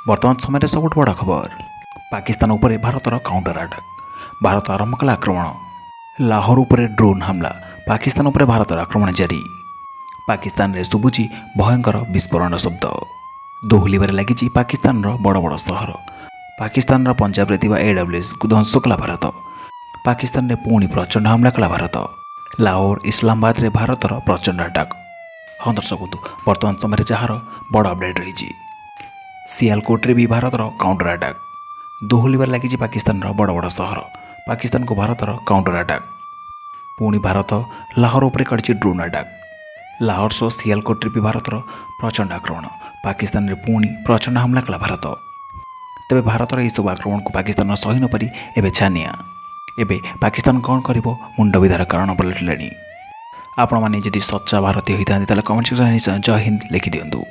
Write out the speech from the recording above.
बर्तमान समय सबुठ बड़ खबर पाकिस्तान उपरे भारतर काउंटर अटैक। भारत आरंभ कला आक्रमण। लाहौर उपरे ड्रोन हमला। पाकिस्तान उपरे भारतर आक्रमण जारी। पाकिस्तान रे सुबुची भयंकर विस्फोरण शब्द। दोहलिबारे लगी पाकिस्तान बड़ बड़ सहर। पाकिस्तान पंजाब रे AWS को ध्वंस कला भारत। पाकिस्तान रे पुणी प्रचंड हमला कला भारत। लाहौर इस्लामाबाद रे भारतर प्रचंड अटैक। हाँ दर्शक बंधु, बर्तमान समय जार बड़ अपडेट रही। सियालकोट रे भी भारतर काउंटर अटैक। दोहलिबार लगी पाकिस्तान बड़ बड़ सहर। पाकिस्तान को भारतर काउंटर अटैक। पुणी भारत लाहौर उपरे कर ड्रोन अटैक। लाहौर सह सियालकोट रे भी भारतर प्रचंड आक्रमण। पाकिस्तान रे पुणी प्रचंड हमला कला भारत। तेबे भारतर यह सब आक्रमण को पाकिस्तान सही न पारि एबे छानिया। एबे पाकिस्तान कौन करिवो मुंड विधार कारण पलटिलानी। आपण माने जदि सच्चा भारतीय होता कमेंट सेक्शन जय हिंद लिखि दियंतु।